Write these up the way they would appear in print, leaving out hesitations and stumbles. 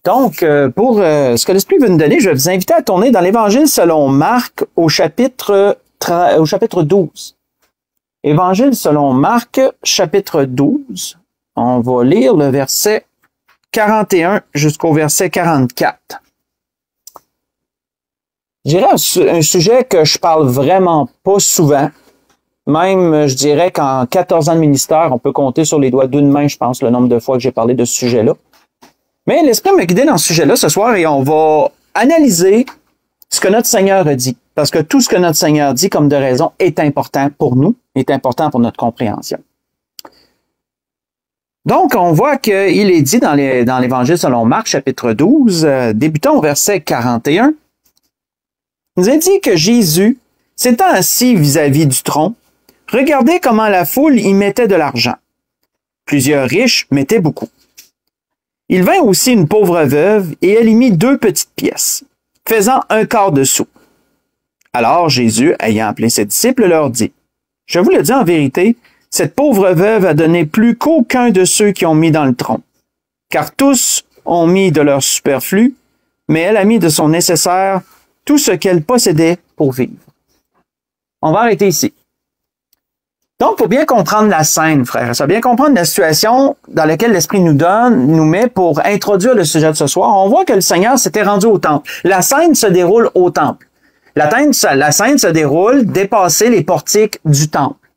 Donc, pour ce que l'Esprit veut nous donner, je vais vous inviter à tourner dans l'Évangile selon Marc au chapitre 12. Évangile selon Marc, chapitre 12. On va lire le verset 41 jusqu'au verset 44. Je dirais un sujet que je parle vraiment pas souvent. Même, je dirais qu'en 14 ans de ministère, on peut compter sur les doigts d'une main, je pense, le nombre de fois que j'ai parlé de ce sujet-là. Mais l'Esprit m'a guidé dans ce sujet-là ce soir et on va analyser ce que notre Seigneur a dit. Parce que tout ce que notre Seigneur dit comme de raison est important pour nous, est important pour notre compréhension. Donc, on voit qu'il est dit dans l'Évangile selon Marc, chapitre 12, débutons au verset 41. Il nous est dit que Jésus, s'étant assis vis-à-vis du tronc, regardez comment la foule y mettait de l'argent. Plusieurs riches mettaient beaucoup. Il vint aussi une pauvre veuve et elle y mit 2 petites pièces, faisant 1/4 de sou. Alors Jésus, ayant appelé ses disciples, leur dit, « Je vous le dis en vérité, cette pauvre veuve a donné plus qu'aucun de ceux qui ont mis dans le tronc, car tous ont mis de leur superflu, mais elle a mis de son nécessaire tout ce qu'elle possédait pour vivre. » On va arrêter ici. Donc, pour bien comprendre la scène, frère, ça bien comprendre la situation dans laquelle l'Esprit nous met pour introduire le sujet de ce soir, on voit que le Seigneur s'était rendu au temple. La scène se déroule au temple. La scène se déroule dépasser les portiques du temple.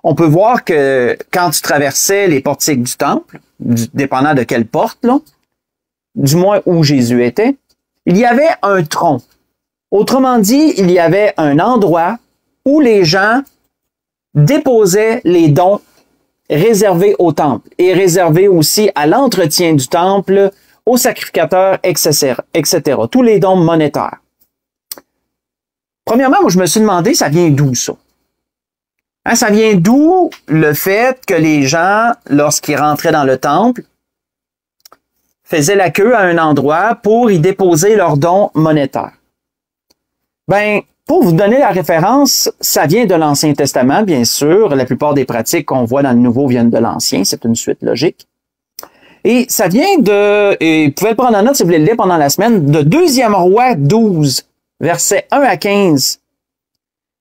On peut voir que quand tu traversais les portiques du temple, dépendant de quelle porte, là, du moins où Jésus était, il y avait un tronc. Autrement dit, il y avait un endroit où les gens déposaient les dons réservés au temple et réservés aussi à l'entretien du temple, aux sacrificateurs, etc. Tous les dons monétaires. Premièrement, moi, je me suis demandé, ça vient d'où ça? Hein, ça vient d'où le fait que les gens, lorsqu'ils rentraient dans le temple, faisaient la queue à un endroit pour y déposer leurs dons monétaires? Ben, pour vous donner la référence, ça vient de l'Ancien Testament, bien sûr. La plupart des pratiques qu'on voit dans le Nouveau viennent de l'Ancien. C'est une suite logique. Et ça vient et vous pouvez le prendre en note si vous voulez le lire pendant la semaine, de 2e Roi 12, versets 1 à 15.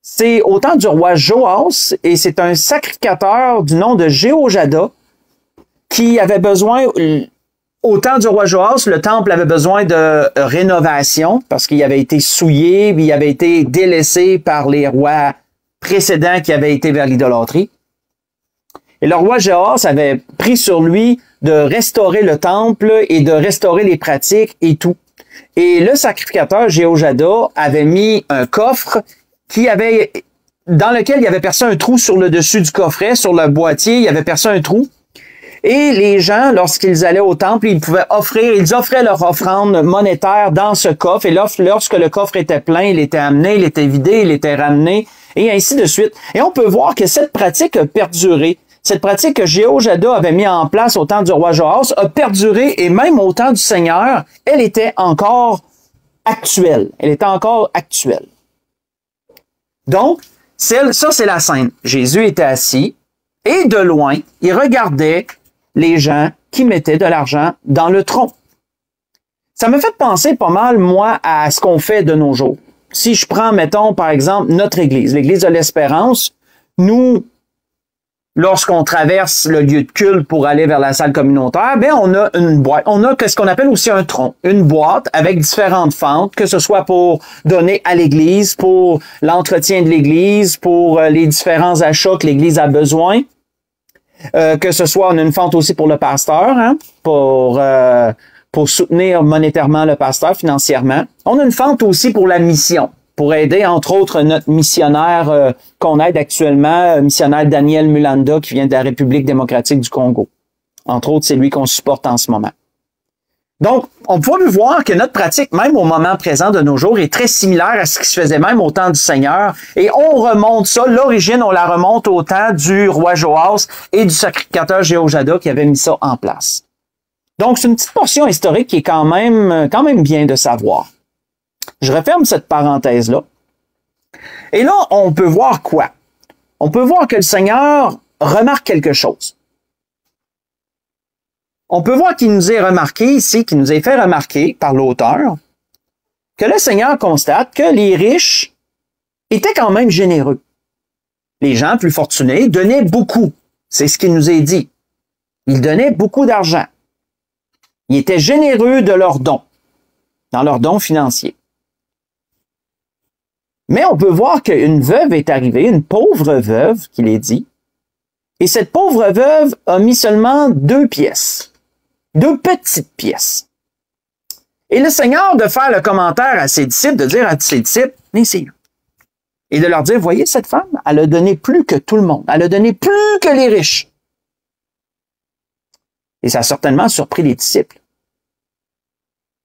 C'est au temps du roi Joas et c'est un sacrificateur du nom de Jéhojada qui avait besoin, au temps du roi Joas, le temple avait besoin de rénovation parce qu'il avait été souillé, il avait été délaissé par les rois précédents qui avaient été vers l'idolâtrie. Et le roi Joas avait pris sur lui de restaurer le temple et de restaurer les pratiques et tout. Et le sacrificateur Jéhojada avait mis un coffre dans lequel il avait percé un trou sur le dessus du coffret, sur le boîtier, il avait percé un trou. Et les gens, lorsqu'ils allaient au temple, ils offraient leur offrande monétaire dans ce coffre. Et lorsque le coffre était plein, il était amené, il était vidé, il était ramené, et ainsi de suite. Et on peut voir que cette pratique a perduré. Cette pratique que Jéhojada avait mis en place au temps du roi Joas a perduré, et même au temps du Seigneur, elle était encore actuelle. Donc, ça, c'est la scène. Jésus était assis et de loin, il regardait les gens qui mettaient de l'argent dans le tronc. Ça me fait penser pas mal, moi, à ce qu'on fait de nos jours. Si je prends, mettons, par exemple, notre Église, l'Église de l'Espérance, nous, lorsqu'on traverse le lieu de culte pour aller vers la salle communautaire, ben on a une boîte. On a ce qu'on appelle aussi un tronc, une boîte avec différentes fentes, que ce soit pour donner à l'Église, pour l'entretien de l'Église, pour les différents achats que l'Église a besoin. Que ce soit, on a une fente aussi pour le pasteur, hein, pour soutenir monétairement le pasteur financièrement. On a une fente aussi pour la mission, pour aider, entre autres, notre missionnaire qu'on aide actuellement, missionnaire Daniel Mulanda, qui vient de la République démocratique du Congo. Entre autres, c'est lui qu'on supporte en ce moment. Donc, on peut voir que notre pratique, même au moment présent de nos jours, est très similaire à ce qui se faisait même au temps du Seigneur. Et on remonte ça, l'origine, on la remonte au temps du roi Joas et du sacrificateur Jéhojada qui avait mis ça en place. Donc, c'est une petite portion historique qui est quand même bien de savoir. Je referme cette parenthèse-là. Et là, on peut voir quoi? On peut voir que le Seigneur remarque quelque chose. on peut voir qu'il nous est remarqué ici, qu'il nous est fait remarquer par l'auteur, que le Seigneur constate que les riches étaient quand même généreux. Les gens plus fortunés donnaient beaucoup. C'est ce qu'il nous est dit. Ils donnaient beaucoup d'argent. Ils étaient généreux de leurs dons, dans leurs dons financiers. Mais on peut voir qu'une veuve est arrivée, une pauvre veuve, qu'il est dit, et cette pauvre veuve a mis seulement 2 pièces, 2 petites pièces. Et le Seigneur de faire le commentaire à ses disciples, de dire à ses disciples, ici, et de leur dire, voyez cette femme, elle a donné plus que tout le monde, elle a donné plus que les riches. Et ça a certainement surpris les disciples.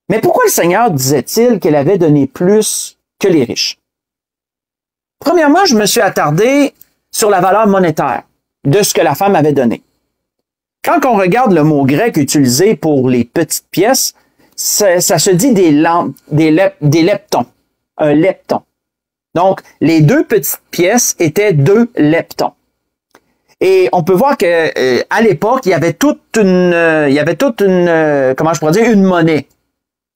Mais pourquoi le Seigneur disait-il qu'elle avait donné plus que les riches? Premièrement, je me suis attardé sur la valeur monétaire de ce que la femme avait donné. Quand on regarde le mot grec utilisé pour les petites pièces, ça se dit des leptons, un lepton. Donc, les 2 petites pièces étaient 2 leptons. Et on peut voir que à l'époque, il y avait toute une, comment je pourrais dire, une monnaie.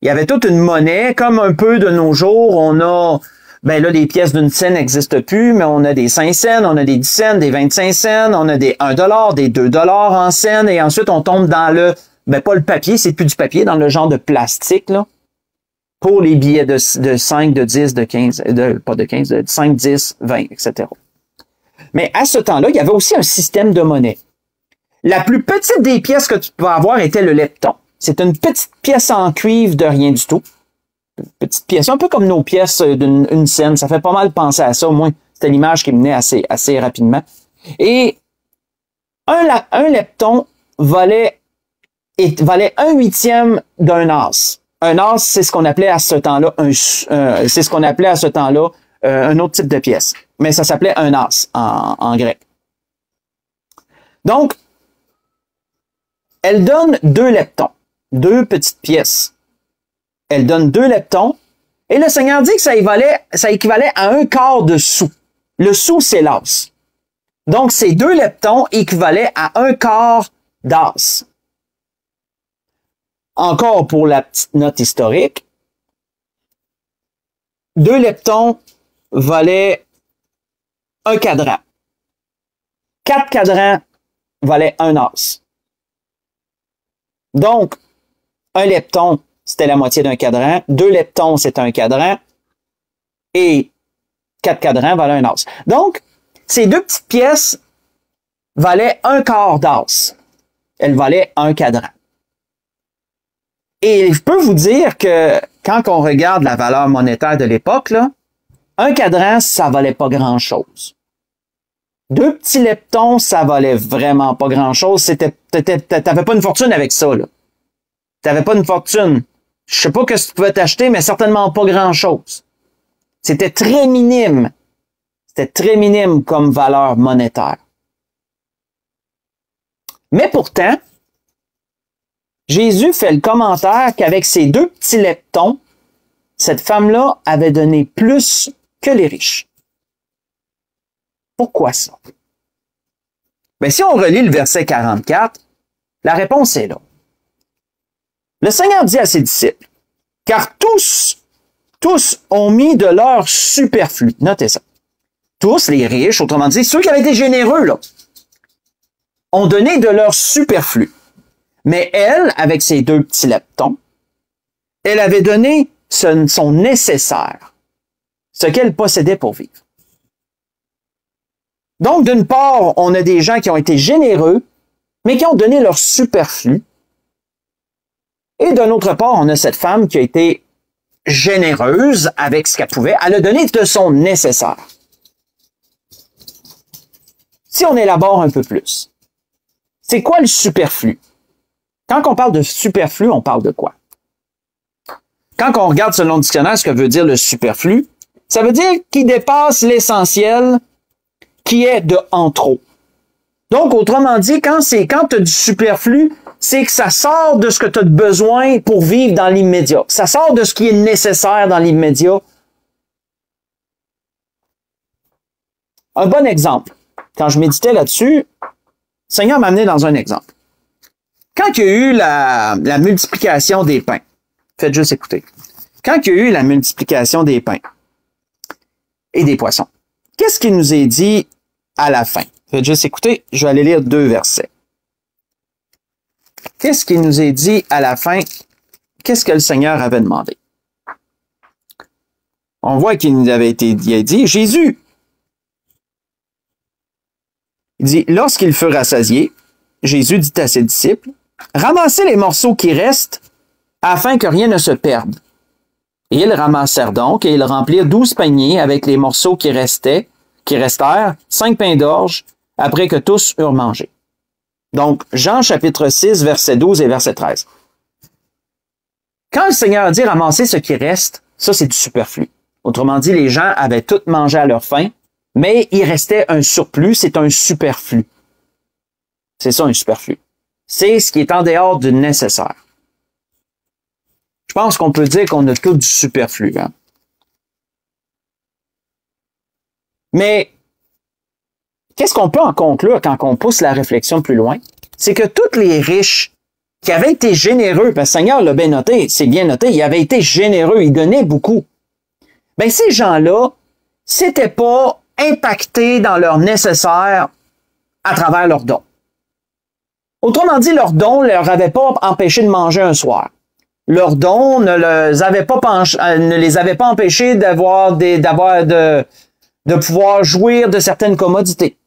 Il y avait toute une monnaie, comme un peu de nos jours, on a, ben là, les pièces d'une cent n'existent plus, mais on a des 5 cents, on a des 10 cents, des 25 cents, on a des 1 $, des 2 $ en cents, et ensuite on tombe dans le, ben pas le papier, c'est plus du papier, dans le genre de plastique, là, pour les billets de 5, de 10, de 15, pas de 15, de 5, 10, 20, etc. Mais à ce temps-là, il y avait aussi un système de monnaie. La plus petite des pièces que tu pouvais avoir était le lepton. C'est une petite pièce en cuivre de rien du tout. Une petite pièce, un peu comme nos pièces d'une scène. Ça fait pas mal penser à ça. Au moins, c'était l'image qui me venait assez rapidement. Et un lepton valait 1/8 d'un as. Un as, c'est ce qu'on appelait à ce temps-là un autre type de pièce. Mais ça s'appelait un as en grec. Donc, elle donne 2 leptons. 2 petites pièces. Elle donne 2 leptons. Et le Seigneur dit que ça équivalait à 1/4 de sou. Le sou, c'est l'as. Donc, ces 2 leptons équivalaient à 1/4 d'as. Encore pour la petite note historique, 2 leptons valaient 1 cadran. 4 cadrans valaient 1 as. Donc, 1 lepton, c'était la moitié d'un cadran. 2 leptons, c'était un cadran. Et 4 cadrans valaient un as. Donc, ces 2 petites pièces valaient 1/4 d'as. Elles valaient 1 cadran. Et je peux vous dire que quand on regarde la valeur monétaire de l'époque, là, 1 cadran, ça valait pas grand-chose. 2 petits leptons, ça valait vraiment pas grand-chose. T'avais pas une fortune avec ça, là. T'avais pas une fortune. Je sais pas ce que tu pouvais t'acheter, mais certainement pas grand-chose. C'était très minime. C'était très minime comme valeur monétaire. Mais pourtant, Jésus fait le commentaire qu'avec ces 2 petits leptons, cette femme-là avait donné plus que les riches. Pourquoi ça? Bien, si on relit le verset 44, la réponse est là. Le Seigneur dit à ses disciples, « Car tous ont mis de leur superflu. » Notez ça. Tous, les riches, autrement dit, ceux qui avaient été généreux, là, ont donné de leur superflu. Mais elle, avec ses 2 petits leptons, elle avait donné son nécessaire, ce qu'elle possédait pour vivre. Donc, d'une part, on a des gens qui ont été généreux, mais qui ont donné leur superflu. Et d'une autre part, on a cette femme qui a été généreuse avec ce qu'elle pouvait. Elle a donné de son nécessaire. Si on élabore un peu plus, c'est quoi le superflu? Quand on parle de superflu, on parle de quoi? Quand on regarde selon le dictionnaire ce que veut dire le superflu, ça veut dire qu'il dépasse l'essentiel qui est de en trop. Donc, autrement dit, quand tu as du superflu, c'est que ça sort de ce que tu as besoin pour vivre dans l'immédiat. Ça sort de ce qui est nécessaire dans l'immédiat. Un bon exemple. Quand je méditais là-dessus, le Seigneur m'a amené dans un exemple. Quand il y a eu la multiplication des pains, faites juste écouter. Quand il y a eu la multiplication des pains et des poissons, qu'est-ce qui nous est dit à la fin? Faites juste écouter, je vais aller lire 2 versets. Qu'est-ce qui nous est dit à la fin? Qu'est-ce que le Seigneur avait demandé? On voit qu'il nous avait été dit, Jésus, il dit, lorsqu'ils furent rassasiés, Jésus dit à ses disciples, ramassez les morceaux qui restent afin que rien ne se perde. Et ils ramassèrent donc et ils remplirent 12 paniers avec les morceaux qui restèrent, 5 pains d'orge, après que tous eurent mangé. Donc, Jean chapitre 6, verset 12 et verset 13. Quand le Seigneur dit ramasser ce qui reste, ça c'est du superflu. Autrement dit, les gens avaient tout mangé à leur faim, mais il restait un surplus, c'est un superflu. C'est ça un superflu. C'est ce qui est en dehors du nécessaire. Je pense qu'on peut dire qu'on a tout du superflu. Hein? Mais qu'est-ce qu'on peut en conclure quand on pousse la réflexion plus loin? C'est que tous les riches qui avaient été généreux, parce que le Seigneur l'a bien noté, c'est bien noté, ils avaient été généreux, ils donnaient beaucoup. Ben ces gens-là, s'étaient pas impactés dans leur nécessaire à travers leurs dons. Autrement dit, leurs dons ne leur avaient pas empêché de manger un soir. Leurs dons ne les avaient pas empêchés de pouvoir jouir de certaines commodités.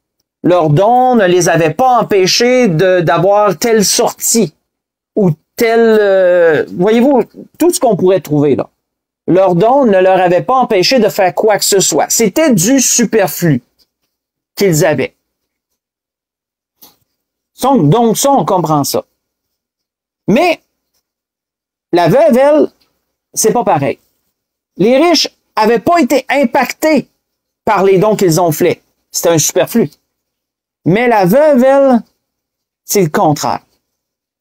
Leurs dons ne les avaient pas empêchés d'avoir telle sortie ou telle... voyez-vous, tout ce qu'on pourrait trouver là. Leurs dons ne leur avaient pas empêché de faire quoi que ce soit. C'était du superflu qu'ils avaient. Donc ça, on comprend ça. Mais la veuve, elle, c'est pas pareil. Les riches avaient pas été impactés par les dons qu'ils ont faits. C'était un superflu. Mais la veuve, elle, c'est le contraire.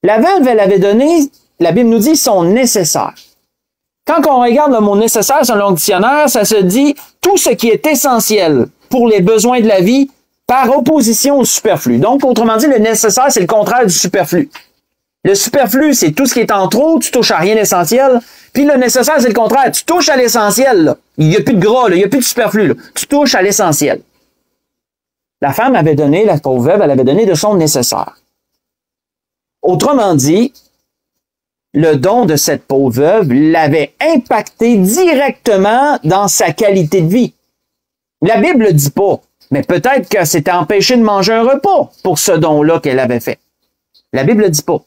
La veuve, elle avait donné, la Bible nous dit, son nécessaire. Quand on regarde le mot nécessaire sur le dictionnaire, ça se dit tout ce qui est essentiel pour les besoins de la vie par opposition au superflu. Donc, autrement dit, le nécessaire, c'est le contraire du superflu. Le superflu, c'est tout ce qui est en trop, tu touches à rien d'essentiel. Puis le nécessaire, c'est le contraire. Tu touches à l'essentiel. Là. Il n'y a plus de gras, là. Il n'y a plus de superflu. Là. Tu touches à l'essentiel. La femme avait donné, la pauvre veuve, elle avait donné de son nécessaire. Autrement dit, le don de cette pauvre veuve l'avait impacté directement dans sa qualité de vie. La Bible ne le dit pas, mais peut-être que c'était empêché de manger un repas pour ce don-là qu'elle avait fait. La Bible ne le dit pas.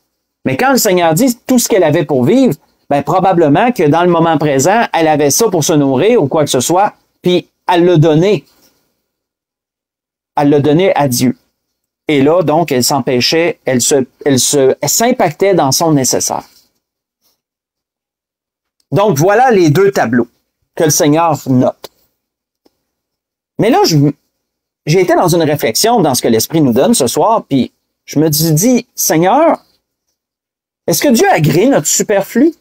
Mais quand le Seigneur dit tout ce qu'elle avait pour vivre, ben probablement que dans le moment présent, elle avait ça pour se nourrir ou quoi que ce soit, puis elle l'a donné. Elle l'a donné à Dieu. Et là, donc, elle s'empêchait, elle s'impactait dans son nécessaire. Donc, voilà les 2 tableaux que le Seigneur note. Mais là, j'ai été dans une réflexion dans ce que l'Esprit nous donne ce soir, puis je me suis dit, Seigneur, est-ce que Dieu agrée notre superflu?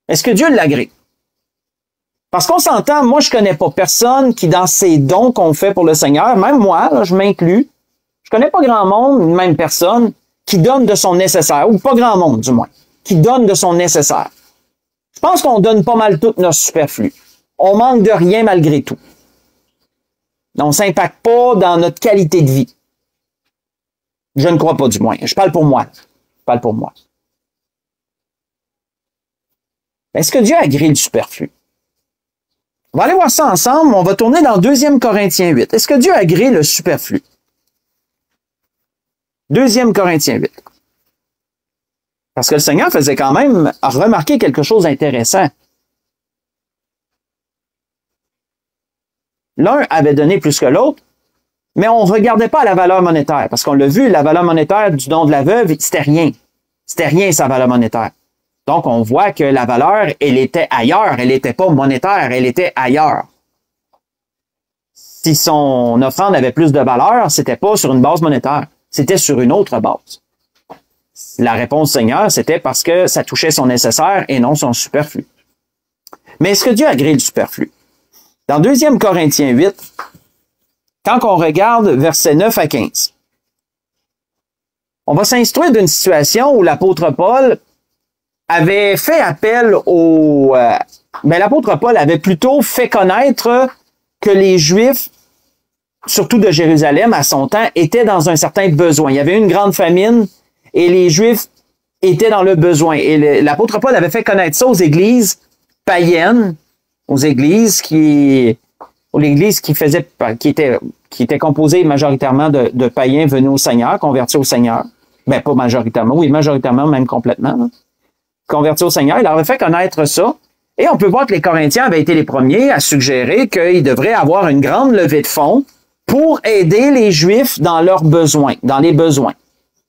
Est-ce que Dieu l'agrée? Parce qu'on s'entend, moi, je connais pas personne qui, dans ces dons qu'on fait pour le Seigneur, même moi, là, je m'inclus, je connais pas grand monde, même personne, qui donne de son nécessaire, ou pas grand monde, du moins, qui donne de son nécessaire. Je pense qu'on donne pas mal tout notre superflu. On manque de rien malgré tout. On s'impacte pas dans notre qualité de vie. Je ne crois pas, du moins. Je parle pour moi. Est-ce que Dieu agrée le superflu? On va aller voir ça ensemble. On va tourner dans 2 Corinthiens 8. Est-ce que Dieu agrée le superflu? 2 Corinthiens 8. Parce que le Seigneur faisait quand même remarquer quelque chose d'intéressant. L'un avait donné plus que l'autre, mais on ne regardait pas la valeur monétaire. Parce qu'on l'a vu, la valeur monétaire du don de la veuve, c'était rien. C'était rien, sa valeur monétaire. Donc, on voit que la valeur, elle était ailleurs. Elle n'était pas monétaire, elle était ailleurs. Si son offrande avait plus de valeur, c'était pas sur une base monétaire. C'était sur une autre base. La réponse Seigneur, c'était parce que ça touchait son nécessaire et non son superflu. Mais est-ce que Dieu agrée le superflu? Dans 2 Corinthiens 8, quand on regarde versets 9 à 15, on va s'instruire d'une situation où l'apôtre Paul avait fait appel au... l'apôtre Paul avait plutôt fait connaître que les Juifs, surtout de Jérusalem à son temps, étaient dans un certain besoin. Il y avait une grande famine et les Juifs étaient dans le besoin. Et l'apôtre Paul avait fait connaître ça aux églises païennes, aux églises qui étaient composées majoritairement de païens venus au Seigneur, convertis au Seigneur. Ben, pas majoritairement, oui, majoritairement, même complètement. Là. Convertis au Seigneur, il leur avait fait connaître ça. Et on peut voir que les Corinthiens avaient été les premiers à suggérer qu'il devrait avoir une grande levée de fonds pour aider les Juifs dans leurs besoins, dans les besoins.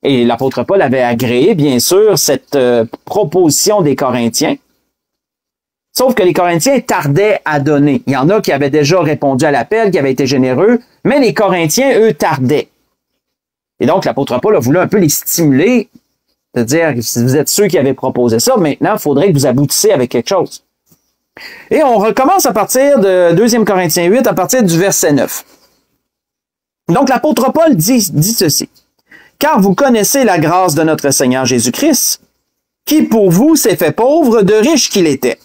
Et l'apôtre Paul avait agréé, bien sûr, cette proposition des Corinthiens. Sauf que les Corinthiens tardaient à donner. Il y en a qui avaient déjà répondu à l'appel, qui avaient été généreux, mais les Corinthiens, eux, tardaient. Et donc, l'apôtre Paul a voulu un peu les stimuler, de dire, si vous êtes ceux qui avaient proposé ça, maintenant, il faudrait que vous aboutissiez avec quelque chose. Et on recommence à partir de 2 Corinthiens 8, à partir du verset 9. Donc, l'apôtre Paul dit ceci. « Car vous connaissez la grâce de notre Seigneur Jésus-Christ, qui pour vous s'est fait pauvre de riche qu'il était,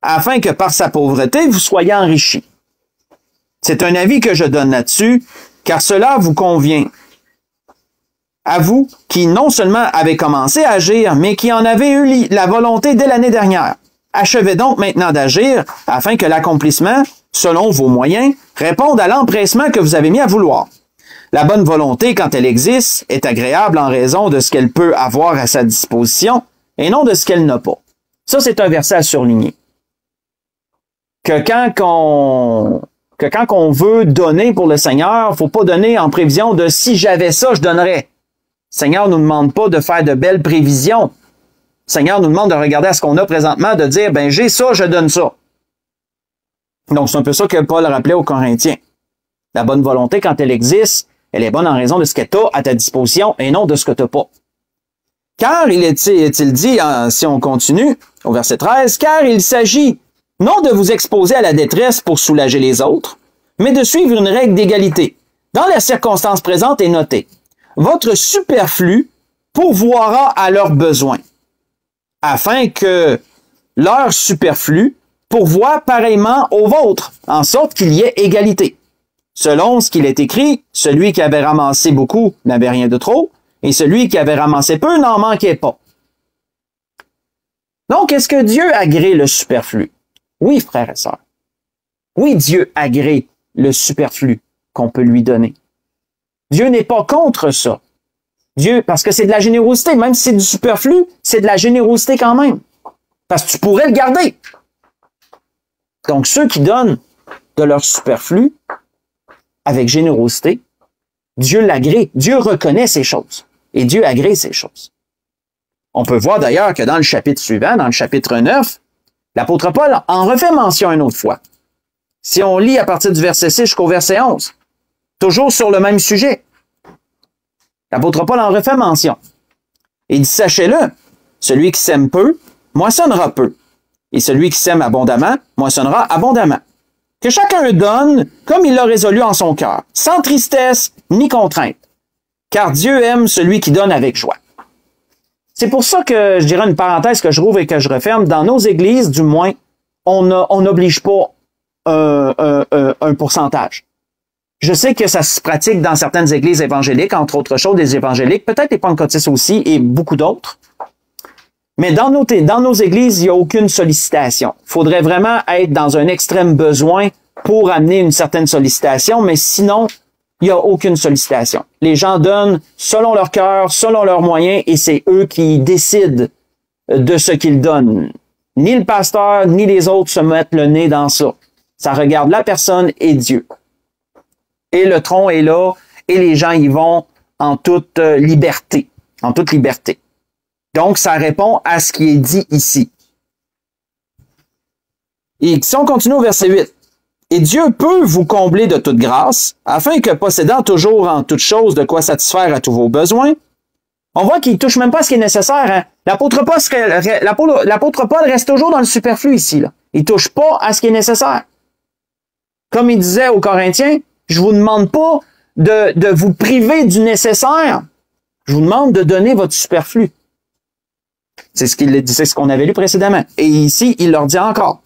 afin que par sa pauvreté vous soyez enrichis. C'est un avis que je donne là-dessus, car cela vous convient. À vous, qui non seulement avez commencé à agir, mais qui en avez eu la volonté dès l'année dernière. Achevez donc maintenant d'agir, afin que l'accomplissement, selon vos moyens, réponde à l'empressement que vous avez mis à vouloir. La bonne volonté, quand elle existe, est agréable en raison de ce qu'elle peut avoir à sa disposition, et non de ce qu'elle n'a pas. » Ça, c'est un verset à surligner. Que quand on veut donner pour le Seigneur, faut pas donner en prévision de « si j'avais ça, je donnerais ». Le Seigneur nous demande pas de faire de belles prévisions. Le Seigneur nous demande de regarder à ce qu'on a présentement, de dire « ben j'ai ça, je donne ça ». Donc, c'est un peu ça que Paul rappelait aux Corinthiens. La bonne volonté, quand elle existe, elle est bonne en raison de ce que tu as à ta disposition et non de ce que tu n'as pas. Car, est-il dit, si on continue, au verset 13, « Car il s'agit non de vous exposer à la détresse pour soulager les autres, mais de suivre une règle d'égalité. Dans la circonstance présente est noté, votre superflu pourvoira à leurs besoins, afin que leur superflu pourvoie pareillement au vôtre, en sorte qu'il y ait égalité. Selon ce qu'il est écrit, celui qui avait ramassé beaucoup n'avait rien de trop, et celui qui avait ramassé peu n'en manquait pas. » Donc, est-ce que Dieu agrée le superflu? Oui, frères et sœurs. Oui, Dieu agrée le superflu qu'on peut lui donner. Dieu n'est pas contre ça. Dieu, parce que c'est de la générosité, même si c'est du superflu, c'est de la générosité quand même. Parce que tu pourrais le garder. Donc, ceux qui donnent de leur superflu avec générosité, Dieu l'agrée. Dieu reconnaît ces choses. Et Dieu agrée ces choses. On peut voir d'ailleurs que dans le chapitre suivant, dans le chapitre 9, l'apôtre Paul en refait mention une autre fois. Si on lit à partir du verset 6 jusqu'au verset 11, toujours sur le même sujet, l'apôtre Paul en refait mention. Il dit, sachez-le, celui qui sème peu, moissonnera peu. Et celui qui sème abondamment, moissonnera abondamment. Que chacun donne comme il l'a résolu en son cœur, sans tristesse ni contrainte. Car Dieu aime celui qui donne avec joie. C'est pour ça que je dirais une parenthèse que je rouvre et que je referme. Dans nos églises, du moins, on n'oblige pas un pourcentage. Je sais que ça se pratique dans certaines églises évangéliques, entre autres choses, des évangéliques, peut-être les pentecôtistes aussi et beaucoup d'autres. Mais dans nos églises, il n'y a aucune sollicitation. Il faudrait vraiment être dans un extrême besoin pour amener une certaine sollicitation, mais sinon, il n'y a aucune sollicitation. Les gens donnent selon leur cœur, selon leurs moyens, et c'est eux qui décident de ce qu'ils donnent. Ni le pasteur, ni les autres se mettent le nez dans ça. Ça regarde la personne et Dieu. Et le tronc est là, et les gens y vont en toute liberté. En toute liberté. Donc, ça répond à ce qui est dit ici. Et si on continue au verset 8. « Et Dieu peut vous combler de toute grâce, afin que, possédant toujours en toutes choses de quoi satisfaire à tous vos besoins, » on voit qu'il ne touche même pas à ce qui est nécessaire. Hein? L'apôtre Paul reste toujours dans le superflu ici. Là. Il ne touche pas à ce qui est nécessaire. Comme il disait aux Corinthiens, je vous demande pas de vous priver du nécessaire, Je vous demande de donner votre superflu. C'est ce qu'on avait lu précédemment. Et ici, il leur dit encore.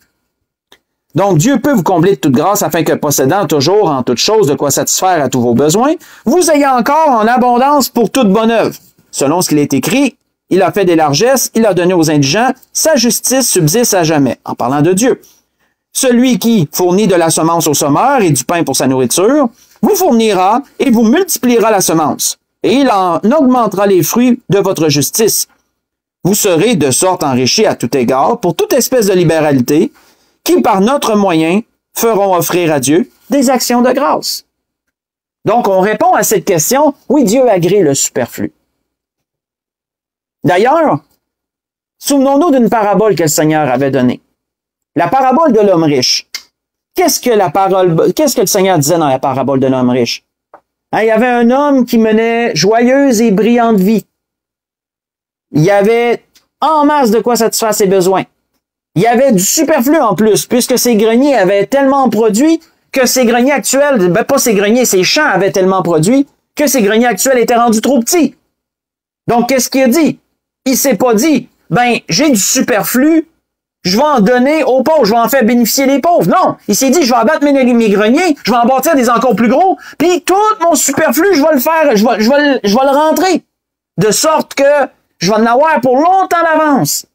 Donc, Dieu peut vous combler de toute grâce afin que possédant toujours en toutes choses de quoi satisfaire à tous vos besoins, vous ayez encore en abondance pour toute bonne œuvre. Selon ce qu'il est écrit, il a fait des largesses, il a donné aux indigents, sa justice subsiste à jamais. En parlant de Dieu. Celui qui fournit de la semence au semeur et du pain pour sa nourriture, vous fournira et vous multipliera la semence, et il en augmentera les fruits de votre justice. Vous serez de sorte enrichis à tout égard pour toute espèce de libéralité, qui par notre moyen feront offrir à Dieu des actions de grâce. Donc, on répond à cette question, oui, Dieu agrée le superflu. D'ailleurs, souvenons-nous d'une parabole que le Seigneur avait donnée. La parabole de l'homme riche. Qu'est-ce que le Seigneur disait dans la parabole de l'homme riche? Il y avait un homme qui menait joyeuse et brillante vie. Il y avait en masse de quoi satisfaire ses besoins. Il y avait du superflu en plus, puisque ses greniers avaient tellement produit que ses greniers actuels, pas ses greniers, ses champs avaient tellement produit que ses greniers actuels étaient rendus trop petits. Donc, qu'est-ce qu'il a dit? Il s'est pas dit, j'ai du superflu, je vais en donner aux pauvres, je vais en faire bénéficier les pauvres. Non, il s'est dit, je vais abattre mes greniers, je vais en bâtir des encore plus gros, puis tout mon superflu, je vais le faire, je vais le rentrer. De sorte que je vais en avoir pour longtemps d'avance.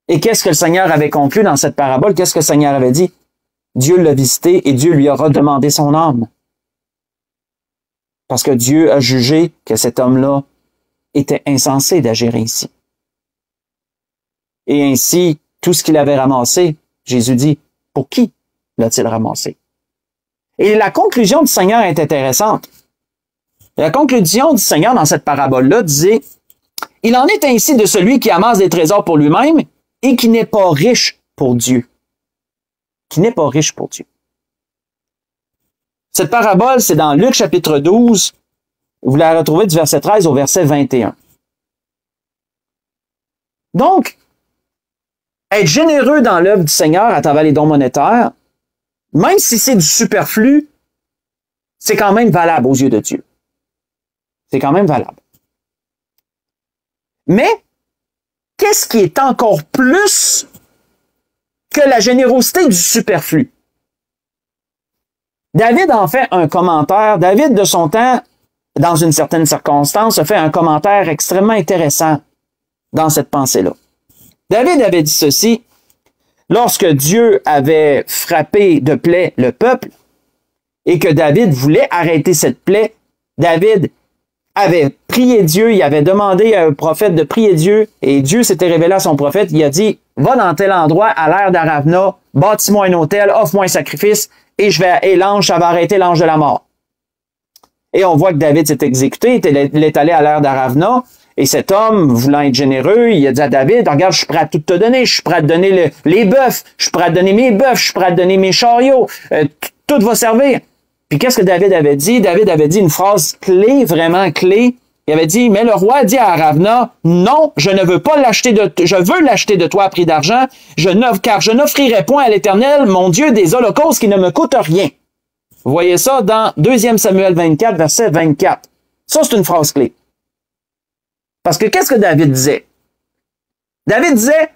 Et qu'est-ce que le Seigneur avait conclu dans cette parabole? Qu'est-ce que le Seigneur avait dit? Dieu l'a visité et Dieu lui a redemandé son âme. Parce que Dieu a jugé que cet homme-là était insensé d'agir ainsi. Et ainsi, tout ce qu'il avait ramassé, Jésus dit, pour qui l'a-t-il ramassé? Et la conclusion du Seigneur est intéressante. La conclusion du Seigneur dans cette parabole-là disait, il en est ainsi de celui qui amasse des trésors pour lui-même et qui n'est pas riche pour Dieu. Qui n'est pas riche pour Dieu. Cette parabole, c'est dans Luc chapitre 12. Vous la retrouvez du verset 13 au verset 21. Donc, être généreux dans l'œuvre du Seigneur à travers les dons monétaires, même si c'est du superflu, c'est quand même valable aux yeux de Dieu. C'est quand même valable. Mais, qu'est-ce qui est encore plus que la générosité du superflu? David en fait un commentaire. David, de son temps, dans une certaine circonstance, a fait un commentaire extrêmement intéressant dans cette pensée-là. David avait dit ceci, lorsque Dieu avait frappé de plaie le peuple et que David voulait arrêter cette plaie, David avait prié Dieu, il avait demandé à un prophète de prier Dieu et Dieu s'était révélé à son prophète, il a dit, va dans tel endroit à l'ère d'Aravna, bâtis-moi un autel, offre-moi un sacrifice et l'ange, ça va arrêter l'ange de la mort. Et on voit que David s'est exécuté, il est allé à l'ère d'Aravna. Et cet homme, voulant être généreux, il a dit à David, regarde, je suis prêt à tout te donner, je suis prêt à te donner les bœufs, je suis prêt à te donner mes bœufs, je suis prêt à te donner mes chariots, tout va servir. Puis qu'est-ce que David avait dit? David avait dit une phrase clé, vraiment clé. Il avait dit, mais le roi dit à Aravna, non, je ne veux pas l'acheter je veux l'acheter de toi à prix d'argent, car je n'offrirai point à l'Éternel, mon Dieu, des holocaustes qui ne me coûtent rien. Vous voyez ça dans 2 Samuel 24, verset 24. Ça, c'est une phrase clé. Parce que qu'est-ce que David disait? David disait,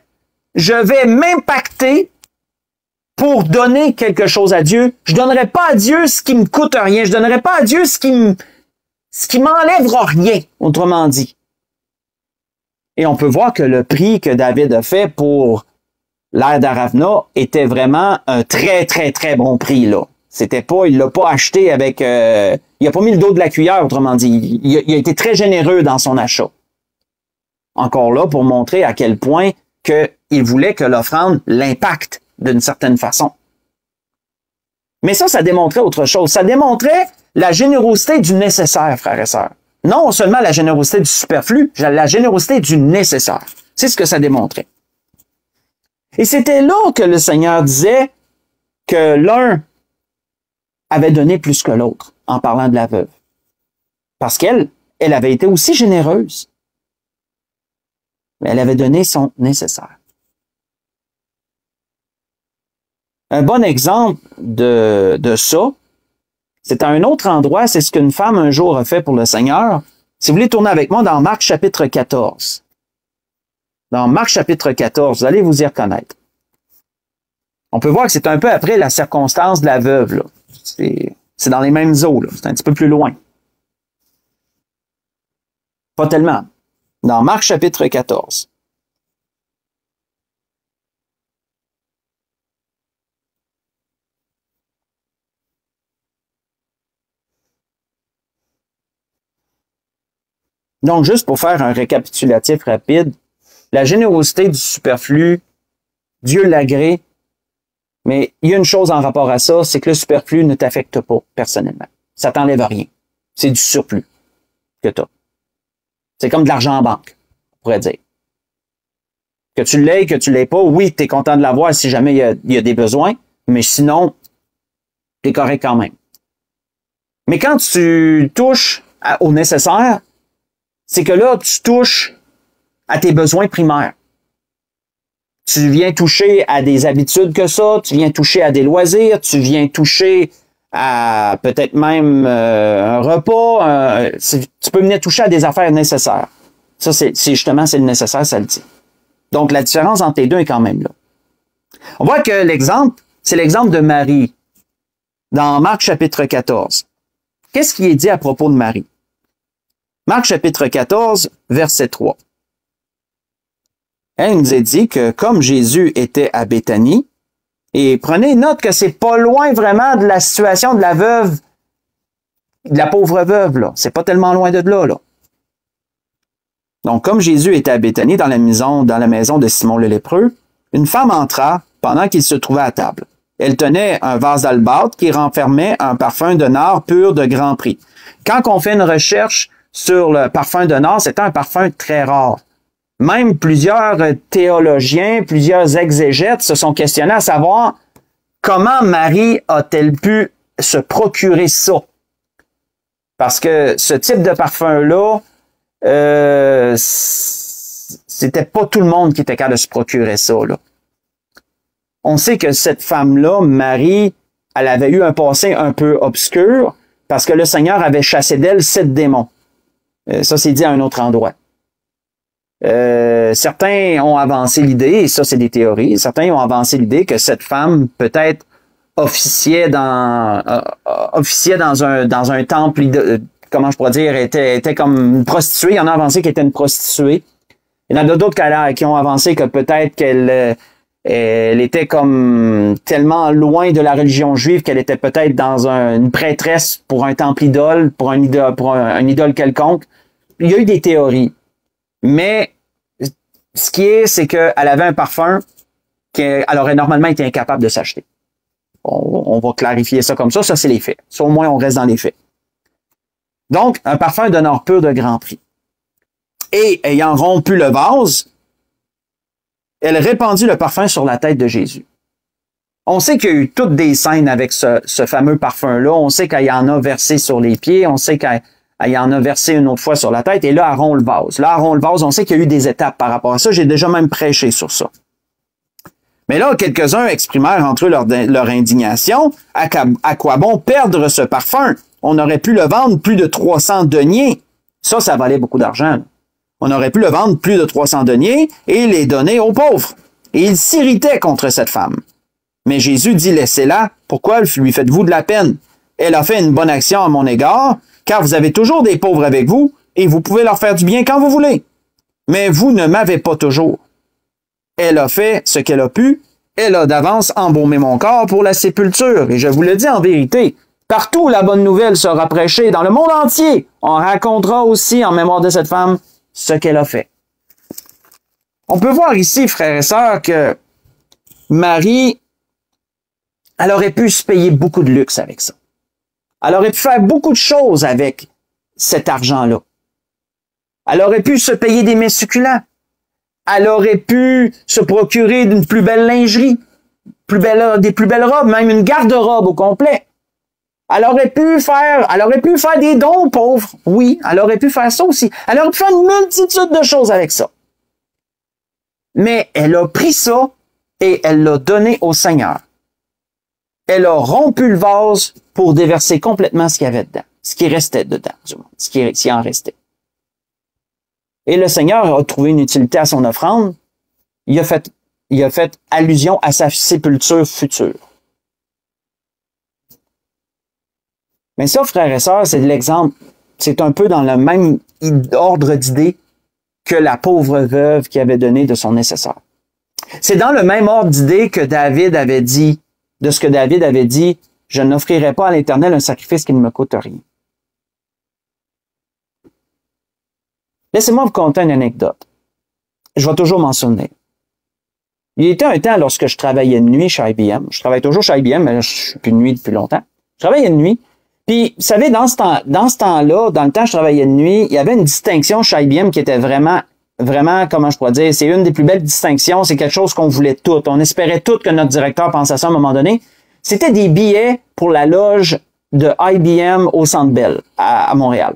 je vais m'impacter pour donner quelque chose à Dieu. Je donnerai pas à Dieu ce qui me coûte rien. Je donnerai pas à Dieu ce qui m'enlèvera rien, autrement dit. Et on peut voir que le prix que David a fait pour l'ère d'Aravna était vraiment un très, très, très bon prix, là. C'était pas, il l'a pas acheté avec, il a pas mis le dos de la cuillère, autrement dit. Il a été très généreux dans son achat. Encore là, pour montrer à quel point qu'il voulait que l'offrande l'impacte d'une certaine façon. Mais ça démontrait autre chose. Ça démontrait la générosité du nécessaire, frères et sœurs. Non seulement la générosité du superflu, la générosité du nécessaire. C'est ce que ça démontrait. Et c'était là que le Seigneur disait que l'un avait donné plus que l'autre, en parlant de la veuve. Parce qu'elle avait été aussi généreuse. Mais elle avait donné son nécessaire. Un bon exemple de ça, c'est à un autre endroit, c'est ce qu'une femme un jour a fait pour le Seigneur. Si vous voulez tourner avec moi dans Marc chapitre 14. Dans Marc chapitre 14, vous allez vous y reconnaître. On peut voir que c'est un peu après la circonstance de la veuve, là. C'est dans les mêmes eaux, là. C'est un petit peu plus loin. Pas tellement. Dans Marc chapitre 14. Donc, juste pour faire un récapitulatif rapide, la générosité du superflu, Dieu l'agrée, mais il y a une chose en rapport à ça, c'est que le superflu ne t'affecte pas personnellement. Ça t'enlève rien. C'est du surplus que tu as. C'est comme de l'argent en banque, on pourrait dire. Que tu l'aies, que tu l'aies pas, oui, tu es content de l'avoir si jamais il y a des besoins, mais sinon, tu es correct quand même. Mais quand tu touches au nécessaire, c'est que là, tu touches à tes besoins primaires. Tu viens toucher à des habitudes que ça, tu viens toucher à des loisirs, tu viens toucher à peut-être même un repas. Tu peux venir toucher à des affaires nécessaires. Ça, c'est justement, c'est le nécessaire, ça le dit. Donc, la différence entre les deux est quand même là. On voit que l'exemple, c'est l'exemple de Marie dans Marc chapitre 14. Qu'est-ce qui est dit à propos de Marie? Marc chapitre 14, verset 3. Il nous est dit que comme Jésus était à Béthanie, et prenez note que c'est pas loin vraiment de la situation de la veuve, de la pauvre veuve, là. C'est pas tellement loin de là. Donc, comme Jésus était à Béthanie, dans la maison de Simon le lépreux, une femme entra pendant qu'il se trouvait à table. Elle tenait un vase d'albâtre qui renfermait un parfum de nard pur de grand prix. Quand on fait une recherche sur le parfum de nard, c'est un parfum très rare. Même plusieurs théologiens, plusieurs exégètes se sont questionnés à savoir comment Marie a-t-elle pu se procurer ça? Parce que ce type de parfum-là, c'était pas tout le monde qui était capable de se procurer ça, là. On sait que cette femme-là, Marie, elle avait eu un passé un peu obscur parce que le Seigneur avait chassé d'elle 7 démons. Ça, c'est dit à un autre endroit. Certains ont avancé l'idée, et ça, c'est des théories, certains ont avancé l'idée que cette femme, peut-être, officiait dans un temple, comment je pourrais dire, était comme une prostituée. Il y en a avancé qu'elle était une prostituée. Il y en a d'autres qui ont avancé que peut-être qu'elle était comme tellement loin de la religion juive qu'elle était peut-être dans une prêtresse pour un temple idole, pour un idole quelconque. Il y a eu des théories. Mais ce qui est, c'est qu'elle avait un parfum qu'elle aurait normalement été incapable de s'acheter. On va clarifier ça comme ça. Ça, c'est les faits. Ça, au moins, on reste dans les faits. Donc, un parfum d'un or pur de grand prix. Et ayant rompu le vase, elle répandit le parfum sur la tête de Jésus. On sait qu'il y a eu toutes des scènes avec ce fameux parfum-là. On sait qu'elle y en a versé sur les pieds. On sait qu'elle y en a versé une autre fois sur la tête. Et là, elle rompt le vase. Là, elle rompt le vase. On sait qu'il y a eu des étapes par rapport à ça. J'ai déjà même prêché sur ça. Mais là, quelques-uns exprimèrent entre eux leur indignation. À quoi bon perdre ce parfum? On aurait pu le vendre plus de 300 deniers. Ça valait beaucoup d'argent. On aurait pu le vendre plus de 300 deniers et les donner aux pauvres. Et il s'irritait contre cette femme. Mais Jésus dit, laissez-la. Pourquoi lui faites-vous de la peine? Elle a fait une bonne action à mon égard, car vous avez toujours des pauvres avec vous et vous pouvez leur faire du bien quand vous voulez. Mais vous ne m'avez pas toujours. Elle a fait ce qu'elle a pu. Elle a d'avance embaumé mon corps pour la sépulture. Et je vous le dis en vérité, partout où la bonne nouvelle sera prêchée, dans le monde entier, on racontera aussi en mémoire de cette femme ce qu'elle a fait. On peut voir ici, frères et sœurs, que Marie, elle aurait pu se payer beaucoup de luxe avec ça. Elle aurait pu faire beaucoup de choses avec cet argent-là. Elle aurait pu se payer des mets succulents. Elle aurait pu se procurer d'une plus belle lingerie, des plus belles robes, même une garde-robe au complet. Elle aurait pu faire des dons aux pauvres. Oui, elle aurait pu faire ça aussi. Elle aurait pu faire une multitude de choses avec ça. Mais elle a pris ça et elle l'a donné au Seigneur. Elle a rompu le vase pour déverser complètement ce qu'il y avait dedans. Ce qui restait dedans, du moins. Ce qui en restait. et le Seigneur a trouvé une utilité à son offrande, il a fait allusion à sa sépulture future. Mais ça, frères et sœurs, c'est de l'exemple. C'est un peu dans le même ordre d'idée que la pauvre veuve qui avait donné de son nécessaire. C'est dans le même ordre d'idée que David avait dit, de ce que David avait dit, « Je n'offrirai pas à l'Éternel un sacrifice qui ne me coûte rien. » Laissez-moi vous conter une anecdote. Je vais toujours m'en souvenir. Il était un temps lorsque je travaillais de nuit chez IBM. Je travaille toujours chez IBM, mais je suis plus de nuit depuis longtemps. Je travaillais de nuit. Puis, vous savez, dans ce temps-là, dans le temps où je travaillais de nuit, il y avait une distinction chez IBM qui était vraiment, comment je pourrais dire, c'est une des plus belles distinctions. C'est quelque chose qu'on voulait toutes. On espérait toutes que notre directeur pense à ça à un moment donné. C'était des billets pour la loge de IBM au Centre Bell, à Montréal.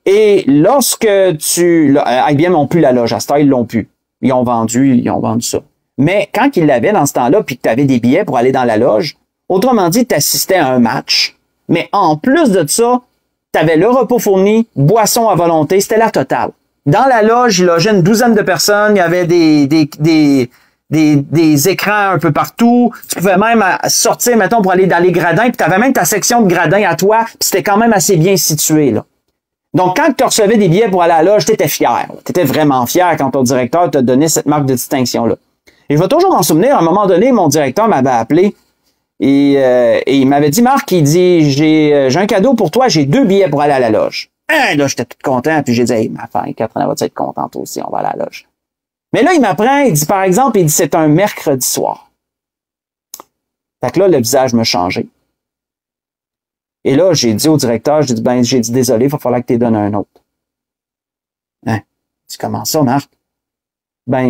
Et lorsque IBM n'ont plus la loge, à ce temps, ils l'ont plus. Ils ont vendu ça. Mais quand ils l'avaient dans ce temps-là, puis que tu avais des billets pour aller dans la loge, autrement dit, tu assistais à un match. Mais en plus de ça, tu avais le repas fourni, boisson à volonté, c'était la totale. Dans la loge, il logeait une douzaine de personnes, il y avait des écrans un peu partout. Tu pouvais même sortir, mettons, pour aller dans les gradins, puis tu avais même ta section de gradins à toi, puis c'était quand même assez bien situé, là. Donc, quand tu recevais des billets pour aller à la loge, tu étais fier. Tu étais vraiment fier quand ton directeur t'a donné cette marque de distinction-là. Et je vais toujours m'en souvenir, à un moment donné, mon directeur m'avait appelé et il m'avait dit, Marc, il dit, j'ai un cadeau pour toi, j'ai 2 billets pour aller à la loge. Là, j'étais tout content, puis j'ai dit, hey, ma femme, Catherine va être contente aussi, on va aller à la loge. Mais là, il m'apprend, il dit, par exemple, il dit, c'est un mercredi soir. Fait que là, le visage m'a changé. Et là, j'ai dit au directeur, j'ai dit, désolé, il va falloir que tu donnes un autre. Hein? Tu comment ça, Marc?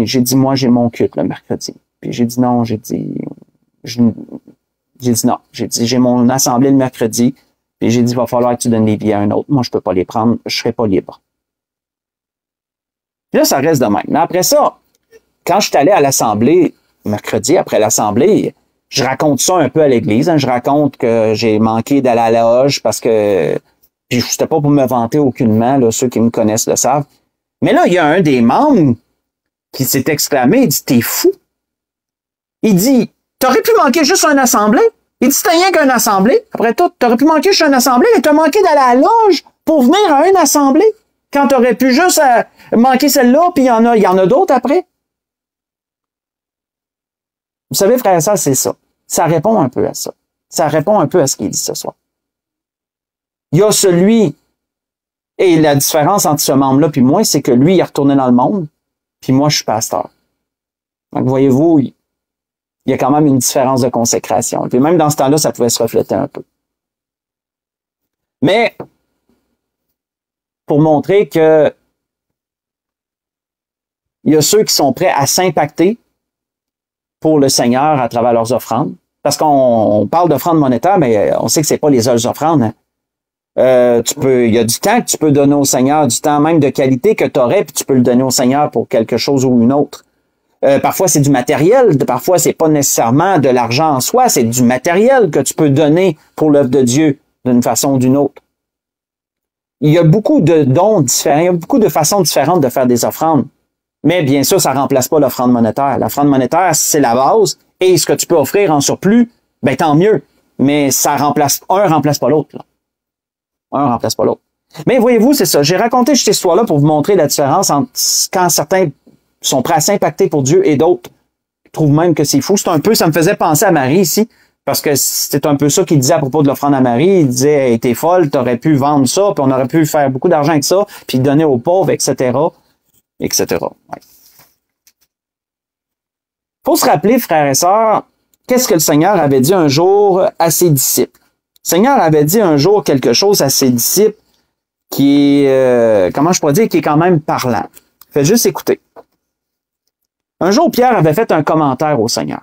J'ai dit, moi, j'ai mon culte le mercredi. Puis j'ai dit non, j'ai dit non. J'ai dit, j'ai mon assemblée le mercredi. Puis j'ai dit, il va falloir que tu donnes les billets à un autre. Moi, je peux pas les prendre, je serai pas libre. Puis là, ça reste de même. Mais après ça, quand je suis allé à l'assemblée, mercredi, après l'assemblée, je raconte ça un peu à l'église. Hein. Je raconte que j'ai manqué d'aller à la loge parce que... Puis c'était pas pour me vanter aucunement, là, ceux qui me connaissent le savent. Mais là, il y a un des membres qui s'est exclamé, il dit, t'es fou. Il dit, t'aurais pu manquer juste une assemblée. Il dit, c'était rien qu'une assemblée. Après tout, t'aurais pu manquer juste une assemblée, mais t'as manqué d'aller à la loge pour venir à une assemblée. Quand t'aurais pu juste manquer celle-là, puis il y en a d'autres après. Vous savez, frère et sœurs, c'est ça. Ça répond un peu à ça. Ça répond un peu à ce qu'il dit ce soir. Il y a celui, et la différence entre ce membre-là puis moi, c'est que lui, il est retourné dans le monde, puis moi, je suis pasteur. Donc, voyez-vous, il y a quand même une différence de consécration. Puis même dans ce temps-là, ça pouvait se refléter un peu. Mais, pour montrer que il y a ceux qui sont prêts à s'impacter pour le Seigneur à travers leurs offrandes. Parce qu'on parle d'offrandes monétaires, mais on sait que c'est pas les seules offrandes. Hein. Il y a du temps que tu peux donner au Seigneur, du temps même de qualité que tu aurais, puis tu peux le donner au Seigneur pour quelque chose ou une autre. Parfois, c'est du matériel, parfois, c'est pas nécessairement de l'argent en soi, c'est du matériel que tu peux donner pour l'œuvre de Dieu d'une façon ou d'une autre. Il y a beaucoup de dons différents, il y a beaucoup de façons différentes de faire des offrandes. Mais bien sûr, ça remplace pas l'offrande monétaire. L'offrande monétaire, c'est la base, et ce que tu peux offrir en surplus, tant mieux. Mais un remplace pas l'autre. Un remplace pas l'autre. Mais voyez-vous, c'est ça. J'ai raconté cette histoire-là pour vous montrer la différence entre quand certains sont prêts à s'impacter pour Dieu et d'autres trouvent même que c'est fou. C'est un peu, ça me faisait penser à Marie ici, parce que c'était un peu ça qu'il disait à propos de l'offrande à Marie. Il disait, hey, t'es folle, t'aurais pu vendre ça, puis on aurait pu faire beaucoup d'argent avec ça, puis donner aux pauvres, etc., etc. Ouais. Faut se rappeler, frères et sœurs, qu'est-ce que le Seigneur avait dit un jour à ses disciples. Le Seigneur avait dit un jour quelque chose à ses disciples qui est, comment je pourrais dire, qui est quand même parlant. Faites juste écouter. Un jour, Pierre avait fait un commentaire au Seigneur.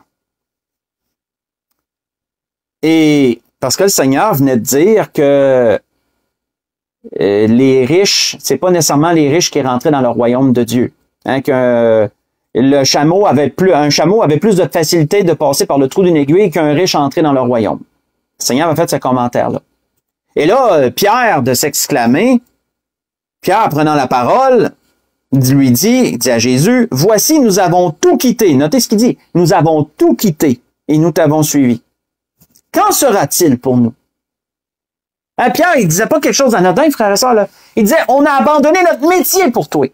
Et parce que le Seigneur venait de dire que les riches, c'est pas nécessairement les riches qui rentraient dans le royaume de Dieu. Hein, que un chameau avait plus de facilité de passer par le trou d'une aiguille qu'un riche entrait dans le royaume. Le Seigneur a fait ce commentaire-là. Et là, Pierre de s'exclamer, Pierre prenant la parole, il dit à Jésus, « Voici, nous avons tout quitté. » Notez ce qu'il dit. « Nous avons tout quitté et nous t'avons suivi. Qu'en sera-t-il pour nous? » Hein, Pierre, il disait pas quelque chose d'anodin, frère et sœurs, là. Il disait, on a abandonné notre métier pour toi.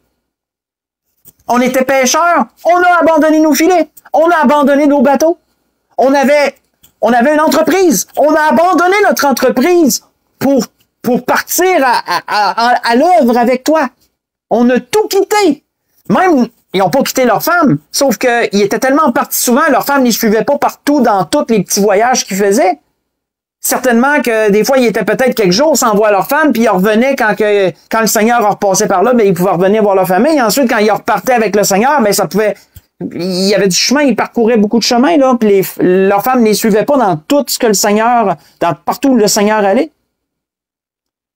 On était pêcheurs, on a abandonné nos filets, on a abandonné nos bateaux. On avait une entreprise, on a abandonné notre entreprise pour partir à l'œuvre avec toi. On a tout quitté. Même, ils n'ont pas quitté leur femme, sauf qu'ils étaient tellement partis souvent, leur femme ne les suivait pas partout dans tous les petits voyages qu'ils faisaient. Certainement que des fois, ils étaient peut-être quelques jours sans voir leur femme, puis ils revenaient quand le Seigneur repassait par là, ben, ils pouvaient revenir voir leur famille. Et ensuite, quand ils repartaient avec le Seigneur, ben, ça pouvait... Il y avait du chemin, ils parcouraient beaucoup de chemin, là, puis leurs femmes ne les suivaient pas dans tout ce que le Seigneur... partout où le Seigneur allait.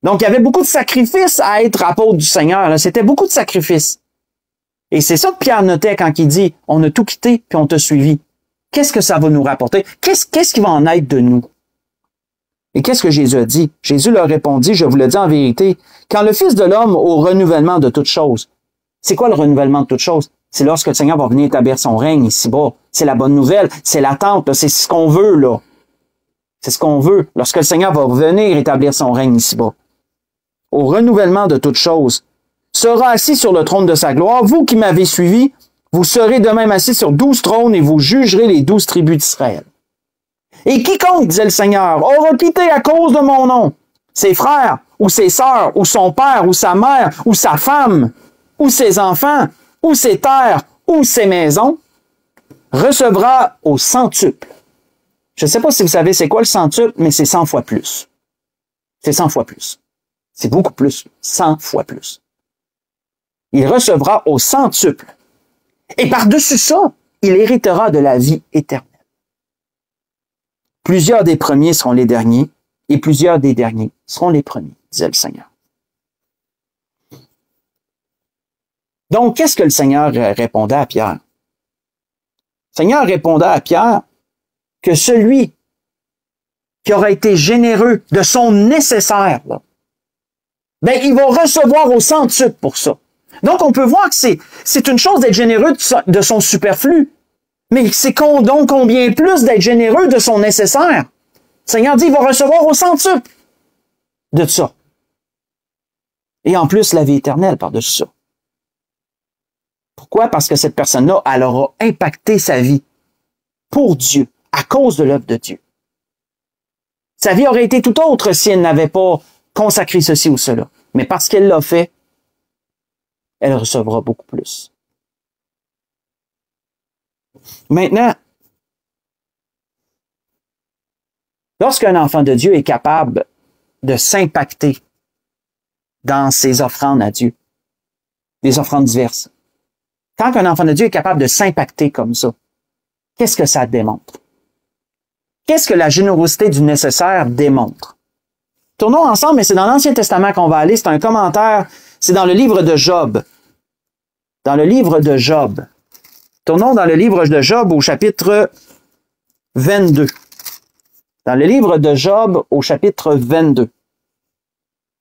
Donc, il y avait beaucoup de sacrifices à être apôtre du Seigneur. C'était beaucoup de sacrifices. Et c'est ça que Pierre notait quand il dit, on a tout quitté, puis on t'a suivi. Qu'est-ce que ça va nous rapporter? Qu'est-ce qui va en être de nous? Et qu'est-ce que Jésus a dit? Jésus leur répondit, je vous le dis en vérité, quand le Fils de l'homme au renouvellement de toutes choses. C'est quoi le renouvellement de toutes choses? C'est lorsque le Seigneur va venir établir son règne ici-bas. C'est la bonne nouvelle, c'est l'attente, c'est ce qu'on veut, là. C'est ce qu'on veut. Lorsque le Seigneur va venir établir son règne ici-bas. Au renouvellement de toutes choses, sera assis sur le trône de sa gloire. Vous qui m'avez suivi, vous serez de même assis sur 12 trônes et vous jugerez les 12 tribus d'Israël. Et quiconque, disait le Seigneur, aura quitté à cause de mon nom, ses frères, ou ses sœurs, ou son père, ou sa mère, ou sa femme, ou ses enfants, ou ses terres, ou ses maisons, recevra au centuple. Je ne sais pas si vous savez c'est quoi le centuple, mais c'est 100 fois plus. C'est 100 fois plus. C'est beaucoup plus. 100 fois plus. Il recevra au centuple. Et par-dessus ça, il héritera de la vie éternelle. Plusieurs des premiers seront les derniers, et plusieurs des derniers seront les premiers, disait le Seigneur. Donc, qu'est-ce que le Seigneur répondait à Pierre? Le Seigneur répondait à Pierre que celui qui aura été généreux de son nécessaire, là, ben, il va recevoir au centuple pour ça. Donc, on peut voir que c'est une chose d'être généreux de son superflu. Mais c'est donc combien plus d'être généreux de son nécessaire. Le Seigneur dit, il va recevoir au centuple de ça. Et en plus, la vie éternelle par-dessus ça. Pourquoi? Parce que cette personne-là, elle aura impacté sa vie pour Dieu, à cause de l'œuvre de Dieu. Sa vie aurait été tout autre si elle n'avait pas consacré ceci ou cela. Mais parce qu'elle l'a fait, elle recevra beaucoup plus. Maintenant, lorsqu'un enfant de Dieu est capable de s'impacter dans ses offrandes à Dieu, des offrandes diverses, quand un enfant de Dieu est capable de s'impacter comme ça, qu'est-ce que ça démontre? Qu'est-ce que la générosité du nécessaire démontre? Tournons ensemble, mais c'est dans l'Ancien Testament qu'on va aller, c'est un commentaire, c'est dans le livre de Job. Dans le livre de Job. Tournons dans le livre de Job au chapitre 22. Dans le livre de Job au chapitre 22.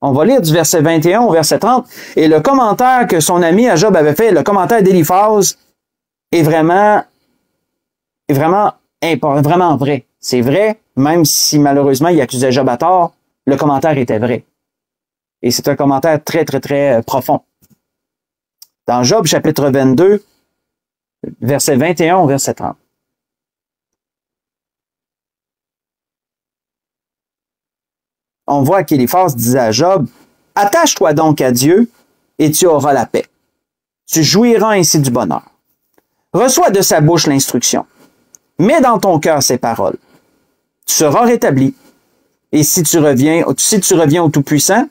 On va lire du verset 21 au verset 30. Et le commentaire que son ami à Job avait fait, le commentaire d'Éliphaz, est vraiment vrai. C'est vrai, même si malheureusement il accusait Job à tort, le commentaire était vrai. Et c'est un commentaire très, très, très profond. Dans Job chapitre 22, verset 21 au verset 30. On voit qu'Éliphaz disait à Job, « Attache-toi donc à Dieu, et tu auras la paix. Tu jouiras ainsi du bonheur. Reçois de sa bouche l'instruction. Mets dans ton cœur ses paroles. Tu seras rétabli. Et si tu reviens au Tout-Puissant,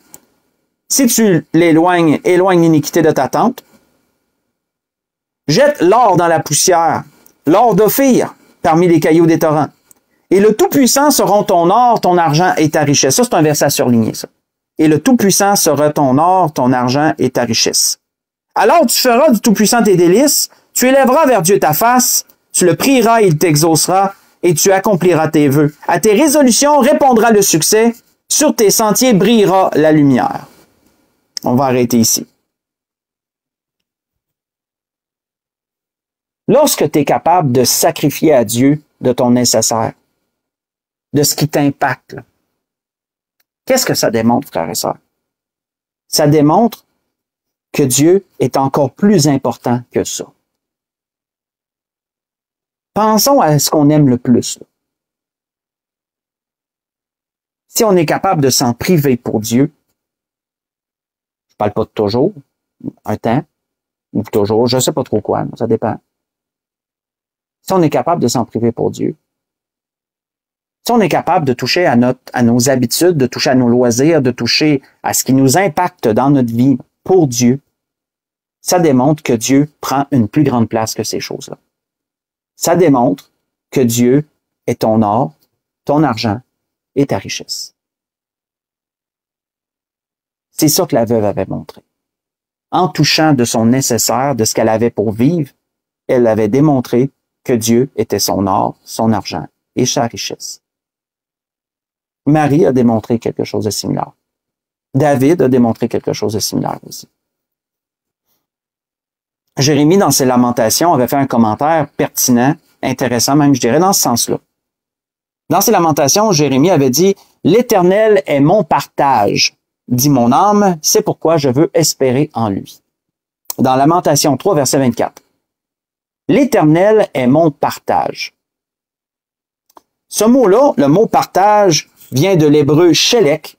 si tu l'éloignes, éloigne l'iniquité de ta tente, jette l'or dans la poussière, l'or d'Ophir, parmi les cailloux des torrents. Et le Tout-Puissant sera ton or, ton argent et ta richesse. Ça, c'est un verset à surligner, ça. Et le Tout-Puissant sera ton or, ton argent et ta richesse. Alors tu feras du Tout-Puissant tes délices, tu élèveras vers Dieu ta face, tu le prieras et il t'exaucera, et tu accompliras tes vœux. À tes résolutions répondra le succès, sur tes sentiers brillera la lumière. On va arrêter ici. Lorsque tu es capable de sacrifier à Dieu de ton nécessaire, de ce qui t'impacte, là, qu'est-ce que ça démontre, frères et sœurs? Ça démontre que Dieu est encore plus important que ça. Pensons à ce qu'on aime le plus. Si on est capable de s'en priver pour Dieu, je parle pas de toujours, un temps, ou toujours, je sais pas trop quoi, ça dépend. Si on est capable de s'en priver pour Dieu, si on est capable de toucher à nos habitudes, de toucher à nos loisirs, de toucher à ce qui nous impacte dans notre vie pour Dieu, ça démontre que Dieu prend une plus grande place que ces choses-là. Ça démontre que Dieu est ton or, ton argent et ta richesse. C'est ça que la veuve avait montré. En touchant de son nécessaire, de ce qu'elle avait pour vivre, elle avait démontré que Dieu était son or, son argent et sa richesse. Marie a démontré quelque chose de similaire. David a démontré quelque chose de similaire aussi. Jérémie, dans ses lamentations, avait fait un commentaire pertinent, intéressant même, je dirais, dans ce sens-là. Dans ses lamentations, Jérémie avait dit « L'Éternel est mon partage, dit mon âme, c'est pourquoi je veux espérer en lui. » Dans Lamentation 3, verset 24. « L'Éternel est mon partage. » Ce mot-là, le mot partage, vient de l'hébreu « shelek »,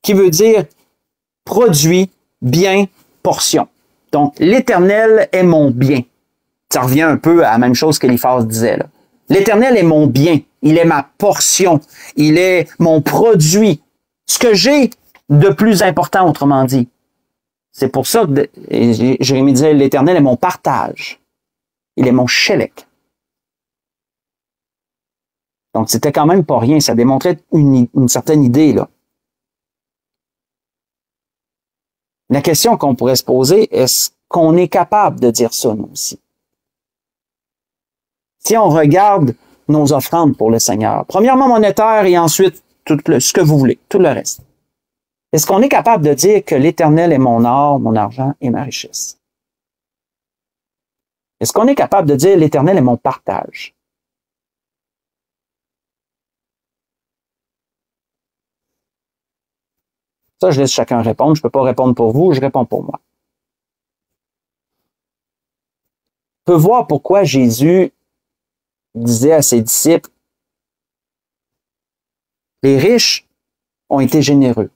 qui veut dire « produit, bien, portion ». Donc, l'Éternel est mon bien. Ça revient un peu à la même chose qu'Éliphaz disait, là. L'Éternel est mon bien. Il est ma portion. Il est mon produit. Ce que j'ai de plus important, autrement dit. C'est pour ça que Jérémie disait, l'Éternel est mon partage. Il est mon shelek. Donc, c'était quand même pas rien. Ça démontrait une certaine idée, là. La question qu'on pourrait se poser, est-ce qu'on est capable de dire ça, nous aussi? Si on regarde nos offrandes pour le Seigneur, premièrement monétaire et ensuite ce que vous voulez, tout le reste. Est-ce qu'on est capable de dire que l'Éternel est mon or, mon argent et ma richesse? Est-ce qu'on est capable de dire l'Éternel est mon partage? Ça, je laisse chacun répondre. Je ne peux pas répondre pour vous, je réponds pour moi. On peut voir pourquoi Jésus disait à ses disciples, les riches ont été généreux.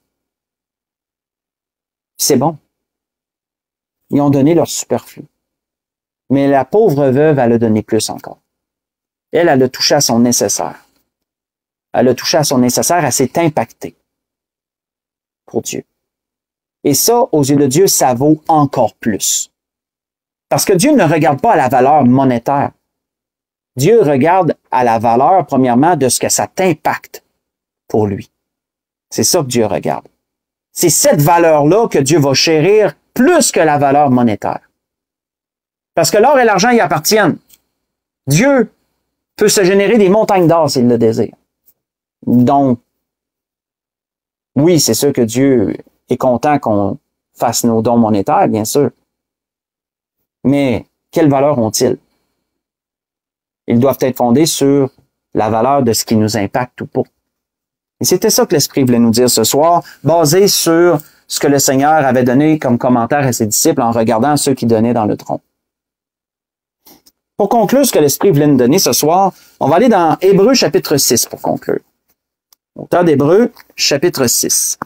C'est bon. Ils ont donné leur superflu. Mais la pauvre veuve, elle a donné plus encore. Elle a touché à son nécessaire. Elle a touché à son nécessaire, elle s'est impactée pour Dieu. Et ça, aux yeux de Dieu, ça vaut encore plus. Parce que Dieu ne regarde pas à la valeur monétaire. Dieu regarde à la valeur, premièrement, de ce que ça t'impacte pour lui. C'est ça que Dieu regarde. C'est cette valeur-là que Dieu va chérir plus que la valeur monétaire. Parce que l'or et l'argent y appartiennent. Dieu peut se générer des montagnes d'or s'il le désire. Donc, oui, c'est sûr que Dieu est content qu'on fasse nos dons monétaires, bien sûr. Mais quelle valeur ont-ils? Ils doivent être fondés sur la valeur de ce qui nous impacte ou pas. Et c'était ça que l'Esprit voulait nous dire ce soir, basé sur ce que le Seigneur avait donné comme commentaire à ses disciples en regardant ceux qui donnaient dans le tronc. Pour conclure ce que l'Esprit voulait nous donner ce soir, on va aller dans Hébreux chapitre 6 pour conclure. Auteur d'Hébreux, chapitre 6.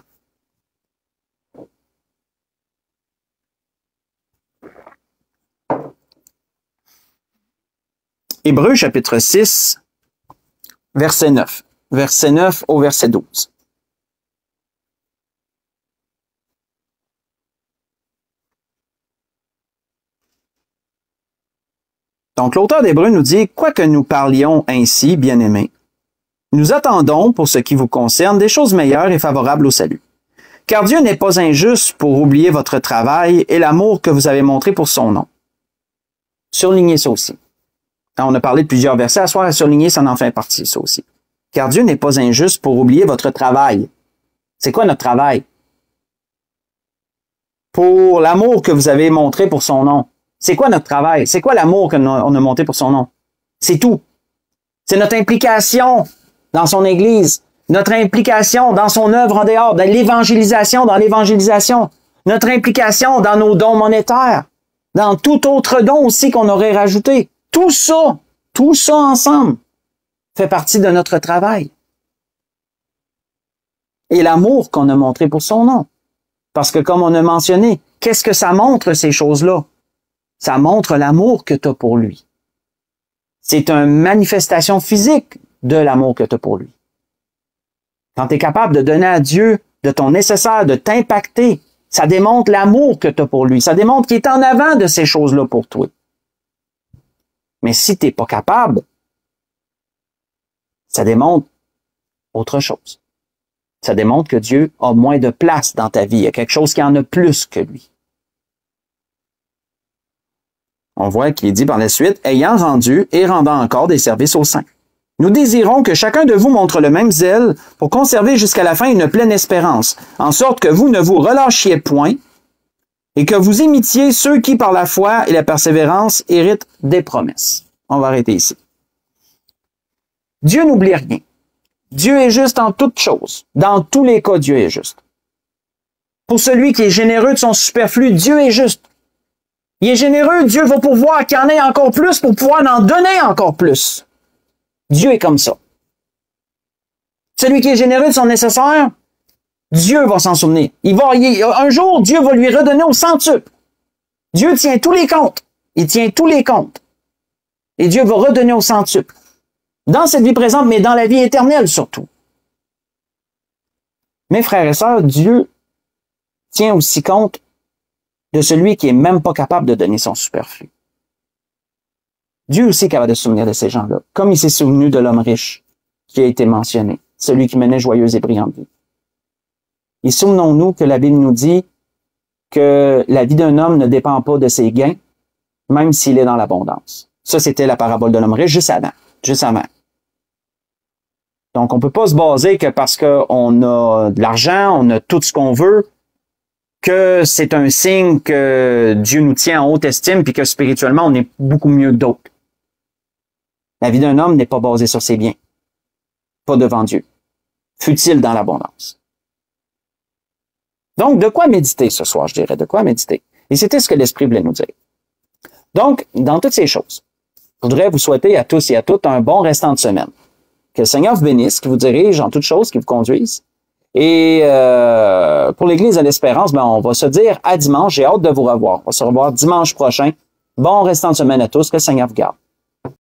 Hébreux, chapitre 6, verset 9. Verset 9 au verset 12. Donc, l'auteur d'Hébreux nous dit, « Quoique nous parlions ainsi, bien-aimés, nous attendons, pour ce qui vous concerne, des choses meilleures et favorables au salut. Car Dieu n'est pas injuste pour oublier votre travail et l'amour que vous avez montré pour son nom. » Surlignez ça aussi. On a parlé de plusieurs versets. À soir, à surligner, ça en fait partie, ça aussi. Car Dieu n'est pas injuste pour oublier votre travail. C'est quoi notre travail? Pour l'amour que vous avez montré pour son nom. C'est quoi notre travail? C'est quoi l'amour qu'on a monté pour son nom? C'est tout. C'est notre implication dans son Église, notre implication dans son œuvre en dehors, dans l'évangélisation, notre implication dans nos dons monétaires, dans tout autre don aussi qu'on aurait rajouté. Tout ça ensemble fait partie de notre travail. Et l'amour qu'on a montré pour son nom. Parce que comme on a mentionné, qu'est-ce que ça montre ces choses-là? Ça montre l'amour que tu as pour lui. C'est une manifestation physique de l'amour que tu as pour lui. Quand tu es capable de donner à Dieu de ton nécessaire, de t'impacter, ça démontre l'amour que tu as pour lui. Ça démontre qu'il est en avant de ces choses-là pour toi. Mais si tu n'es pas capable, ça démontre autre chose. Ça démontre que Dieu a moins de place dans ta vie. Il y a quelque chose qui en a plus que lui. On voit qu'il est dit par la suite, « Ayant rendu et rendant encore des services aux saints. Nous désirons que chacun de vous montre le même zèle pour conserver jusqu'à la fin une pleine espérance, en sorte que vous ne vous relâchiez point et que vous imitiez ceux qui, par la foi et la persévérance, héritent des promesses. » On va arrêter ici. Dieu n'oublie rien. Dieu est juste en toutes choses. Dans tous les cas, Dieu est juste. Pour celui qui est généreux de son superflu, Dieu est juste. Il est généreux, Dieu va pourvoir qu'il y en ait encore plus pour pouvoir en donner encore plus. Dieu est comme ça. Celui qui est généreux de son nécessaire, Dieu va s'en souvenir. Un jour, Dieu va lui redonner au centuple. Dieu tient tous les comptes. Il tient tous les comptes. Et Dieu va redonner au centuple. Dans cette vie présente, mais dans la vie éternelle surtout. Mes frères et sœurs, Dieu tient aussi compte de celui qui est même pas capable de donner son superflu. Dieu aussi est capable de se souvenir de ces gens-là, comme il s'est souvenu de l'homme riche qui a été mentionné, celui qui menait joyeuse et brillante vie. Et souvenons-nous que la Bible nous dit que la vie d'un homme ne dépend pas de ses gains, même s'il est dans l'abondance. Ça, c'était la parabole de l'homme riche juste avant. Donc, on peut pas se baser que parce qu'on a de l'argent, on a tout ce qu'on veut, que c'est un signe que Dieu nous tient en haute estime puis que spirituellement, on est beaucoup mieux que d'autres. La vie d'un homme n'est pas basée sur ses biens. Pas devant Dieu. Fut-il dans l'abondance. Donc, de quoi méditer ce soir, je dirais? De quoi méditer? Et c'était ce que l'Esprit voulait nous dire. Donc, dans toutes ces choses, je voudrais vous souhaiter à tous et à toutes un bon restant de semaine. Que le Seigneur vous bénisse, qu'il vous dirige en toutes choses, qu'il vous conduise. Et pour l'Église de l'Espérance, on va se dire à dimanche. J'ai hâte de vous revoir. On va se revoir dimanche prochain. Bon restant de semaine à tous. Que le Seigneur vous garde.